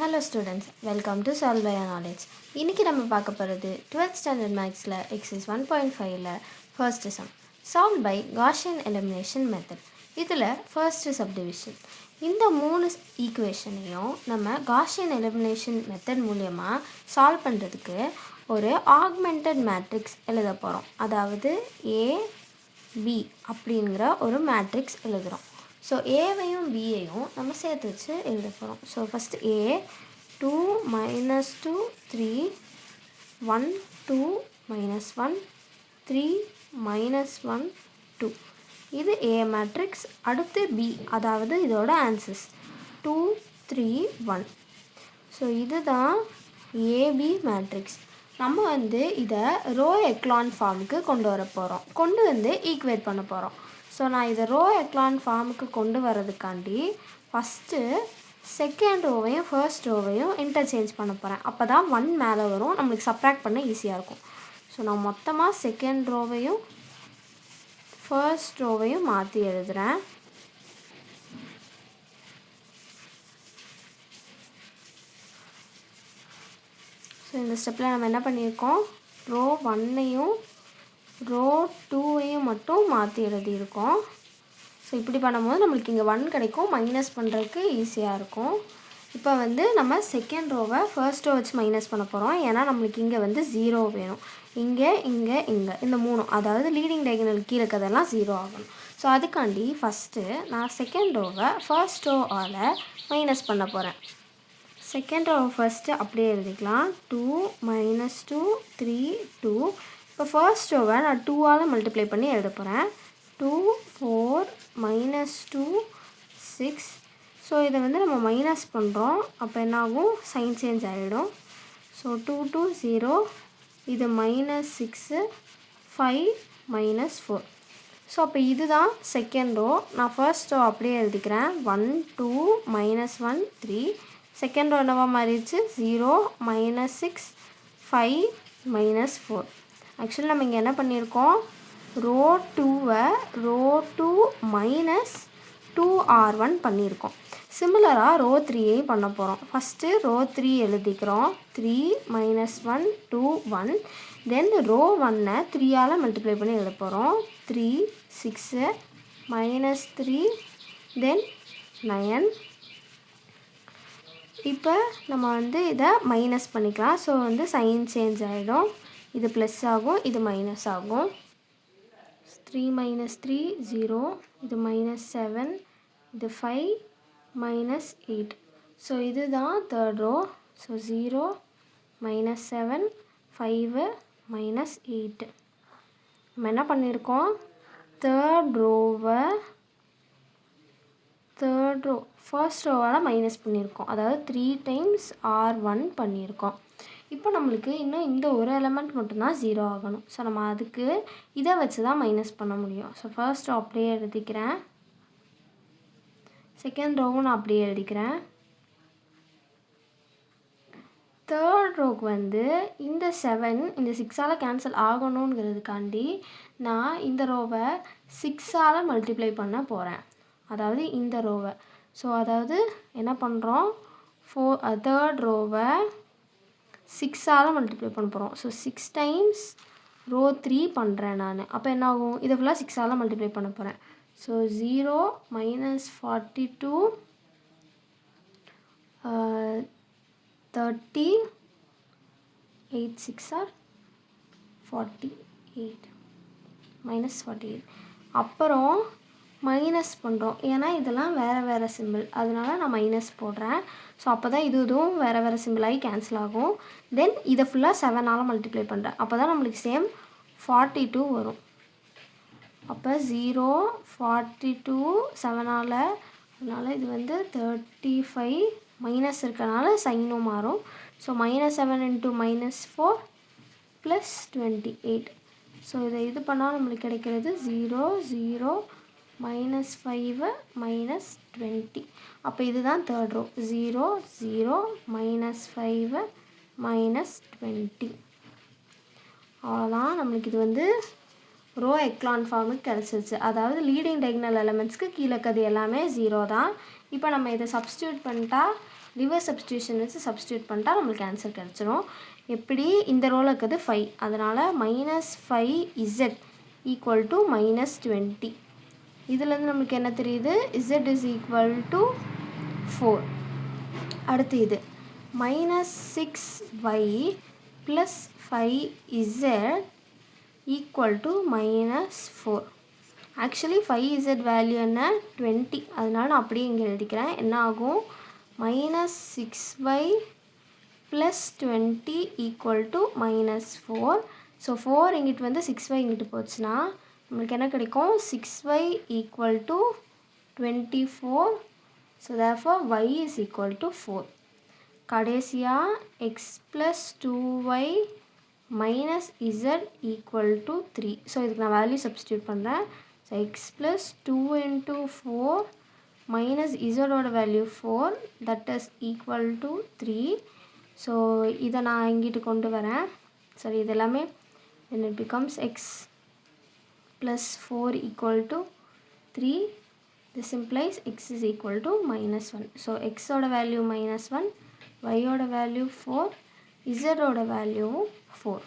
Hello students, welcome to Solve by Knowledge. இன்னைக்கு நம்ம பார்க்க போகிறது 12th standard mathsல exercise 1.5ல first sum solved by Gaussian elimination method. இதில் first subdivision. இந்த மூணு ஈக்குவேஷனையும் நம்ம Gaussian elimination method மூலமா சால்வ் பண்ணுறதுக்கு ஒரு augmented matrix எழுத போகிறோம். அதாவது A, B அப்படிங்கிற ஒரு matrix எழுதுகிறோம். ஸோ ஏவையும் பியையும் நம்ம சேர்த்து வச்சு எழுத போகிறோம். ஸோ ஃபஸ்ட் ஏ 2 -2 3 1 2 -1 3 -1 2 இது ஏ மேட்ரிக்ஸ். அடுத்து பி, அதாவது இதோட ஆன்சர்ஸ் 2 3 1. ஸோ இதுதான் ஏபி மேட்ரிக்ஸ். நம்ம இதை ரோ எக்லான் ஃபார்முக்கு கொண்டு வர போகிறோம், கொண்டு ஈக்குவேட் பண்ண போகிறோம். ஸோ நான் இதை ரோ எக்லான் ஃபார்முக்கு கொண்டு வரதுக்காண்டி ஃபஸ்ட்டு செகண்ட் ரோவையும் ஃபர்ஸ்ட் ரோவையும் இன்டர்சேஞ்ச் பண்ண போகிறேன். அப்போ தான் 1 மேலே வரும், நம்மளுக்கு சப்ராக்ட் பண்ண ஈஸியாக இருக்கும். ஸோ நான் மொத்தமாக செகண்ட் ரோவையும் ஃபர்ஸ்ட் ரோவையும் மாற்றி எழுதுகிறேன். ஸோ இந்த ஸ்டெப்பில் நம்ம என்ன பண்ணியிருக்கோம், ரோ 1ஐயும் ரோ 2ஐயும் மட்டும் மாற்றி எழுதியிருக்கோம். ஸோ இப்படி பண்ணும்போது நம்மளுக்கு இங்கே 1 கிடைக்கும், மைனஸ் பண்ணுறதுக்கு ஈஸியாக இருக்கும். இப்போ நம்ம செகண்ட் ரோவை ஃபர்ஸ்ட் ரோ வச்சு மைனஸ் பண்ண போகிறோம். ஏன்னா நம்மளுக்கு இங்கே 0 வேணும். இங்கே இங்கே இங்கே இந்த 3, அதாவது லீடிங் டயகனல் கீழே இருக்கிறதெல்லாம் 0 ஆகணும். ஸோ அதுக்காண்டி ஃபஸ்ட்டு நான் செகண்ட் ரோவை ஃபர்ஸ்ட் ரோவால் மைனஸ் பண்ண போகிறேன். செகண்ட் ரோவை ஃபஸ்ட்டு அப்படியே எழுதிக்கலாம். 2 -2 3 2. இப்போ ஃபர்ஸ்ட் ரோவை நான் 2ஆல் மல்டிப்ளை பண்ணி எழுத போகிறேன். 2 4 -2 6. ஸோ இதை நம்ம மைனஸ் பண்ணுறோம். அப்போ என்னாகும், சைன் சேஞ்ச் ஆகிடும். ஸோ 2 2 0, இது -6 5 -4. ஸோ அப்போ இதுதான் செகண்ட் ரோ. நான் ஃபர்ஸ்ட் ரோ அப்படியே எழுதிக்கிறேன். 1 2 -1 3. செகண்ட் ரோ என்னவா மாறிடுச்சு, 0 -6 5 -4. ஆக்சுவலி நம்ம இங்கே என்ன பண்ணியிருக்கோம், ரோ 2வை ரோ 2 -2r1 பண்ணியிருக்கோம். சிமிலராக ரோ 3ஐயும் பண்ண போகிறோம். ஃபஸ்ட்டு ரோ 3 எழுதிக்கிறோம். 3 -1 2 1. தென் ரோ 1ஐ 3ஆல் மல்டிப்ளை பண்ணி எழுத போகிறோம். 3 6 -3 தென் 9. இப்போ நம்ம இதை மைனஸ் பண்ணிக்கலாம். ஸோ சைன் சேஞ்ச் ஆகிடும். இது ப்ளஸ் ஆகும், இது மைனஸ் ஆகும். 3 -3 0, இது -7, இது 5 -8. ஸோ இதுதான் தேர்ட் ரோ. ஸோ 0 -7 5 -8. நம்ம என்ன பண்ணியிருக்கோம், தேர்ட் ரோ ஃபர்ஸ்ட் ரோவால் மைனஸ் பண்ணியிருக்கோம். அதாவது 3 டைம்ஸ் r1 பண்ணியிருக்கோம். இப்போ நம்மளுக்கு இன்னும் இந்த ஒரு எலமெண்ட் மட்டும்தான் 0 ஆகணும். ஸோ நம்ம அதுக்கு இதை வச்சு தான் மைனஸ் பண்ண முடியும். ஸோ ஃபர்ஸ்ட் ரோ அப்படியே எழுதிக்கிறேன். செகண்ட் ரோவும் நான் அப்படியே எழுதிக்கிறேன். தேர்ட் ரோக்கு இந்த 7 இந்த 6ஆல் கேன்சல் ஆகணுங்கிறதுக்காண்டி நான் இந்த ரோவை 6ஆல் மல்டிப்ளை பண்ண போகிறேன். அதாவது இந்த ரோவை. ஸோ அதாவது என்ன பண்ணுறோம், தேர்ட் ரோவை 6ஆல் மல்டிப்ளை பண்ண போகிறோம். ஸோ 6 டைம்ஸ் ரோ 3 பண்ணுறேன் நான். அப்போ என்ன ஆகும், இதை ஃபுல்லாக 6ஆல் மல்டிப்ளை பண்ண போகிறேன். So 0 -42 30 8 6 are 48 -48. அப்புறம் மைனஸ் பண்ணுறோம். ஏன்னா இதெல்லாம் வேறு வேறு சிம்பிள், அதனால நான் மைனஸ் போடுறேன். ஸோ அப்போ தான் இதுவும் வேறு வேறு சிம்பிளாகி கேன்சல் ஆகும். தென் இதை ஃபுல்லாக 7ஆல் மல்டிப்ளை பண்ணுறேன். அப்போ தான் நம்மளுக்கு சேம் 42 வரும். அப்போ 0 42 7ஆல், அதனால் இது 35 மைனஸ் இருக்கனால சைனும் மாறும். ஸோ -7 × -4 +28. ஸோ இதை இது பண்ணால் நம்மளுக்கு கிடைக்கிறது 0 0 -5 -20. அப்போ இதுதான் தேர்ட் ரோ. 0 0 -5 -20. அவ்வளோதான். நம்மளுக்கு இது ரோ எக்லான் ஃபார்முக்கு கிடச்சிருச்சு. அதாவது லீடிங் டயகனல் எலமெண்ட்ஸ்க்கு கீழே இருக்கிறது எல்லாமே 0 தான். இப்போ நம்ம இதை சப்ஸ்டியூட் பண்ணிட்டா ரிவர்ஸ் சப்ஸ்டியூஷன் வச்சு சப்ஸ்டியூட் பண்ணிட்டா நம்மளுக்கு ஆன்சர் கிடச்சிரும். எப்படி இந்த ரோவில் இருக்கிறது 5, அதனால் -5z ஈக்குவல் டு -20. இதுலேருந்து நம்மளுக்கு என்ன தெரியுது, z இஸ் ஈக்குவல் டு 4. அடுத்து இது -6y plus 5z equal to -4. Actually 5z value என்ன 20, அதனால நான் அப்படியே இங்கே எழுதிக்கிறேன். என்ன ஆகும், -6y plus 20 equal to -4. So 4 இங்கிட்டு வந்து 6y இங்கிட்டு போச்சுன்னா நம்மளுக்கு என்ன கிடைக்கும், 6y equal to 24. So therefore y is equal to 4. கடைசியாக x plus 2y minus z equal to 3. So இதுக்கு நான் வேல்யூ சப்ஸ்டியூட் பண்ணுறேன். So x plus 2 into 4 minus இசடோட value 4, that is equal to 3. So இதை நான் இங்கிட்டு கொண்டு வரேன். சரி, இது எல்லாமே when it becomes x plus 4 equal to 3, this implies x is equal to -1. So x ஓட வேல்யூ -1, y ஓட வேல்யூ 4, z ஓட வேல்யூ 4.